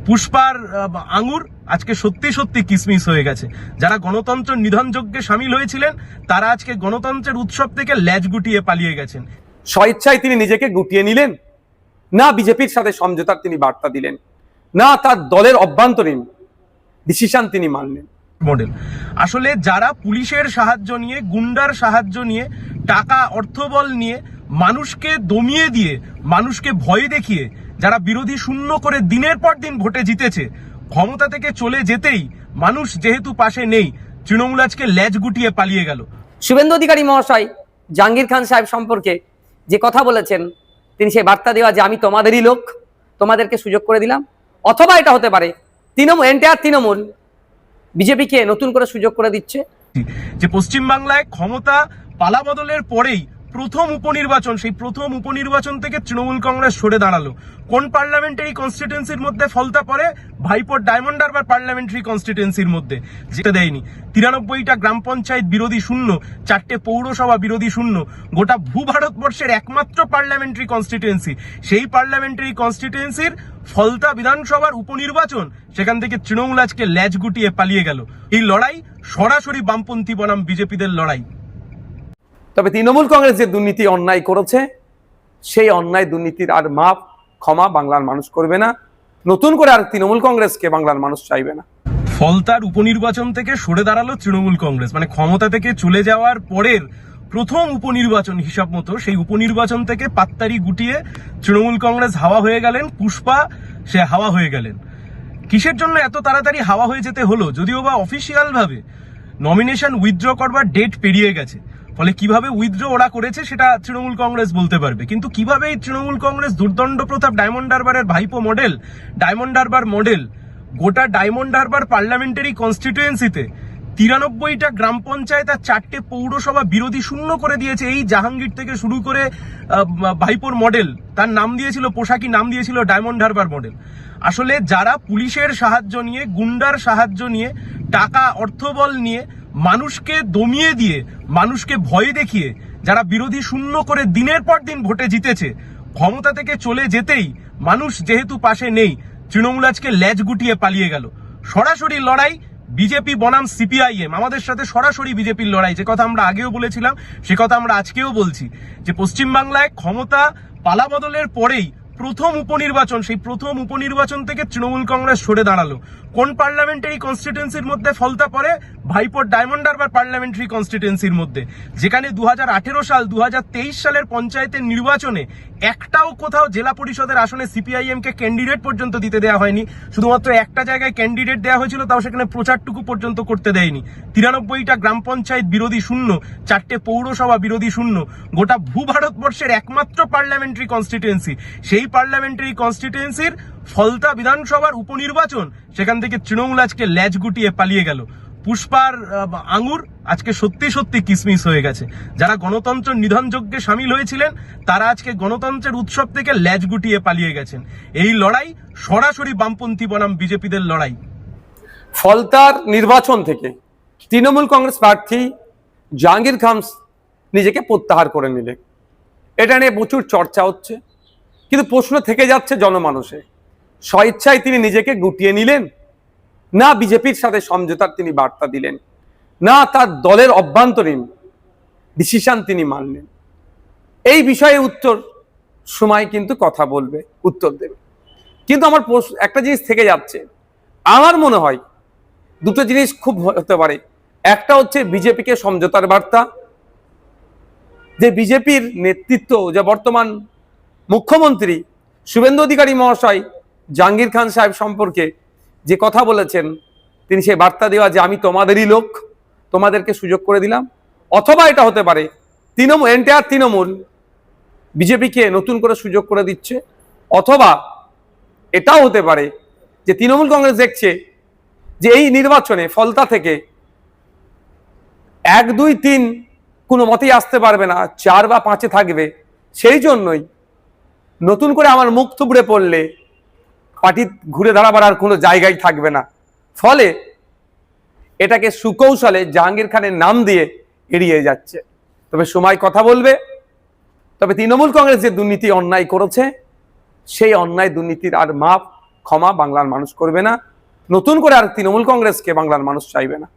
পুষ্পার আঙুর আজকে সত্যি সত্যি কিসমিস হয়ে গেছে। যারা গণতন্ত্র নিধন যজ্ঞে সামিল হয়েছিলেন তারা আজকে গণতন্ত্রের উৎসব থেকে ল্যাজ গুটিয়ে পালিয়ে গেছেন। স্বেচ্ছায় তিনি নিজেকে গুটিয়ে নিলেন, না বিজেপির সাথে সমঝোতার তিনি বার্তা দিলেন, না তার দলের অভ্যন্তরীণ ডিসিশন তিনি মানলেন। মডেল আসলে যারা পুলিশের সাহায্য নিয়ে, গুন্ডার সাহায্য নিয়ে, টাকা অর্থবল নিয়ে মানুষকে দমিয়ে দিয়ে, মানুষকে ভয় দেখিয়ে যারা বিরোধী শূন্য করে দিনের পর দিন ভোটে জিতেছে, ক্ষমতা থেকে চলে যেতেই মানুষ যেহেতু পাশে নেই, তৃণমূল আজকে ল্যাজ গুটিয়ে পালিয়ে গেল। শুভেন্দু অধিকারী মহাশয় জাহাঙ্গীর খান সাহেব সম্পর্কে যে কথা বলেছেন, তিনি সেই বার্তা দেওয়া যে আমি তোমাদেরই লোক, তোমাদেরকে সুযোগ করে দিলাম। অথবা এটা হতে পারে তৃণমূল বিজেপিকে নতুন করে সুযোগ করে দিচ্ছে। যে পশ্চিমবাংলায় ক্ষমতা পালাবদলের পরেই প্রথম উপনির্বাচন, সেই প্রথম উপনির্বাচন থেকে তৃণমূল কংগ্রেস সরে দাঁড়ালো। কোন পার্লামেন্টারি কনস্টিটিউয়েন্সির মধ্যে ফলতা পড়ে? ভাইপোর ডায়মন্ড হারবার পার্লামেন্টারি কনস্টিটিউয়েন্সির মধ্যে, যেটা দেয়নি। 93টা গ্রাম পঞ্চায়েত বিরোধী শূন্য, 4টে পৌরসভা বিরোধী শূন্য, গোটা ভূভারতবর্ষের একমাত্র পার্লামেন্টারি কনস্টিটিউয়েন্সি, সেই পার্লামেন্টারি কনস্টিটিউয়েন্সির ফলতা বিধানসভার উপনির্বাচন, সেখান থেকে তৃণমূল আজকে ল্যাজ গুটিয়ে পালিয়ে গেল। এই লড়াই সরাসরি বামপন্থী বনাম বিজেপিদের লড়াই। তবে তৃণমূল কংগ্রেস যে দুর্নীতি অন্যায় করেছে, সেই অন্যায় দুর্নীতির আর মাপ ক্ষমা বাংলার মানুষ করবে না। নতুন করে আর তৃণমূল কংগ্রেসকে বাংলার মানুষ চাইবে না। ফলতার উপনির্বাচন থেকে সরে দাঁড়ালো তৃণমূল কংগ্রেস, মানে ক্ষমতা থেকে চলে যাওয়ার পরের প্রথম উপনির্বাচন হিসাব মতো, সেই উপনির্বাচন থেকে পাত্তারি গুটিয়ে তৃণমূল কংগ্রেস হাওয়া হয়ে গেলেন। পুষ্পা সে হাওয়া হয়ে গেলেন। কিসের জন্য এত তাড়াতাড়ি হাওয়া হয়ে যেতে হলো? যদিও বা অফিসিয়াল ভাবে নমিনেশন উইথড্র করবার ডেট পেরিয়ে গেছে, ফলে কিভাবে উইথড্র ওরা করেছে সেটা তৃণমূল কংগ্রেস বলতে পারবে। কিন্তু কিভাবে এই তৃণমূল কংগ্রেস দুর্দণ্ড প্রতাপ ডায়মন্ড হারবারের ভাইপো মডেল, ডায়মন্ড হারবার মডেল, গোটা ডায়মন্ড হারবার পার্লামেন্টারি কনস্টিটিউয়েন্সিতে 93টা গ্রাম পঞ্চায়েত আর 4টে পৌরসভা বিরোধী শূন্য করে দিয়েছে। এই জাহাঙ্গীর থেকে শুরু করে ভাইপোর মডেল, তার নাম দিয়েছিল, পোশাকি নাম দিয়েছিল ডায়মন্ড হারবার মডেল। আসলে যারা পুলিশের সাহায্য নিয়ে, গুন্ডার সাহায্য নিয়ে, টাকা অর্থবল নিয়ে মানুষকে দমিয়ে দিয়ে, মানুষকে ভয় দেখিয়ে যারা বিরোধী শূন্য করে দিনের পর দিন ভোটে জিতেছে, ক্ষমতা থেকে চলে যেতেই মানুষ যেহেতু পাশে নেই, তৃণমূল আজকে ল্যাজ গুটিয়ে পালিয়ে গেল। সরাসরি লড়াই বিজেপি বনাম সিপিআইএম, আমাদের সাথে সরাসরি বিজেপির লড়াই। যে কথা আমরা আগেও বলেছিলাম, সে কথা আমরা আজকেও বলছি, যে পশ্চিমবাংলায় ক্ষমতা পালাবদলের পরেই প্রথম উপনির্বাচন, সেই প্রথম উপনির্বাচন থেকে তৃণমূল কংগ্রেস সরে দাঁড়ালো। কোন পার্লামেন্টারি কনস্টিটিউয়েন্সির মধ্যে ফলতা পড়ে? ভাইপোর ডায়মন্ড হারবার পার্লামেন্টারি কনস্টিটিউয়েন্সির মধ্যে, যেখানে 2018 সাল 2023 সালের পঞ্চায়েতের নির্বাচনে একটাও কোথাও জেলা পরিষদের আসনে সিপিআইএম কে ক্যান্ডিডেট পর্যন্ত দিতে দেওয়া হয়নি। শুধুমাত্র একটা জায়গায় ক্যান্ডিডেট দেওয়া হয়েছিল, তাও সেখানে প্রচারটুকু পর্যন্ত করতে দেয়নি। 93টা গ্রাম পঞ্চায়েত বিরোধী শূন্য, 4টে পৌরসভা বিরোধী শূন্য, গোটা ভূভারতবর্ষের একমাত্র পার্লামেন্টারি কনস্টিটিউয়েন্সি, সেই পার্লামেন্টারি কনস্টিটিউয়েন্সির ফলতা বিধানসভার উপনির্বাচন, সেখান থেকে তৃণমূল আজকে ল্যাজ গুটিয়ে পালিয়ে গেল। পুষ্পার আঙুর আজকে সত্যি সত্যি কিসমিস হয়ে গেছে। যারা গণতন্ত্র নিধন যজ্ঞে সামিল হয়েছিলেন তারা আজকে গণতন্ত্রের উৎসব থেকে ল্যাজ গুটিয়ে পালিয়ে গেছেন। এই লড়াই সরাসরি বামপন্থী বনাম বিজেপিদের লড়াই। ফলতার নির্বাচন থেকে তৃণমূল কংগ্রেস প্রার্থী জাহাঙ্গীর খান নিজেকে প্রত্যাহার করে নিলেন। এটা নিয়ে প্রচুর চর্চা হচ্ছে, কিন্তু প্রশ্ন থেকে যাচ্ছে জনমানসে, স্বেচ্ছায় তিনি নিজেকে গুটিয়ে নিলেন, না বিজেপির সাথে সমঝোতার তিনি বার্তা দিলেন, না তার দলের অভ্যন্তরীণ ডিসিশন তিনি মানলেন। এই বিষয়ে উত্তর সময় কিন্তু কথা বলবে, উত্তর দেবে। কিন্তু আমার একটা জিনিস থেকে যাচ্ছে, আমার মনে হয় দুটো জিনিস খুব হতে পারে। একটা হচ্ছে বিজেপিকে সমঝোতার বার্তা, যে বিজেপির নেতৃত্ব, যে বর্তমান মুখ্যমন্ত্রী শুভেন্দু অধিকারী মহাশয় জাহাঙ্গীর খান সাহেব সম্পর্কে যে কথা বলেছেন, তিনি সেই বার্তা দেওয়া যে আমি তোমাদেরই লোক, তোমাদেরকে সুযোগ করে দিলাম। অথবা এটা হতে পারে তৃণমূল বিজেপিকে নতুন করে সুযোগ করে দিচ্ছে। অথবা এটাও হতে পারে যে তৃণমূল কংগ্রেস দেখছে যে এই নির্বাচনে ফলতা থেকে 1, 2, 3 কোনো মতেই আসতে পারবে না, 4 বা 5-এ থাকবে। সেই জন্যই নতুন করে আমার মুখ থুবড়ে পড়লে পার্টি ঘুরে দাঁড়াবার আর কোনো জায়গায় থাকবে না। ফলে এটাকে সুকৌশলে জাহাঙ্গীর খানের নাম দিয়ে এড়িয়ে যাচ্ছে। তবে সময় কথা বলবে। তবে তৃণমূল কংগ্রেস যে দুর্নীতি অন্যায় করেছে, সেই অন্যায় দুর্নীতির আর মাপ ক্ষমা বাংলার মানুষ করবে না, নতুন করে আর তৃণমূল কংগ্রেসকে বাংলার মানুষ চাইবে না।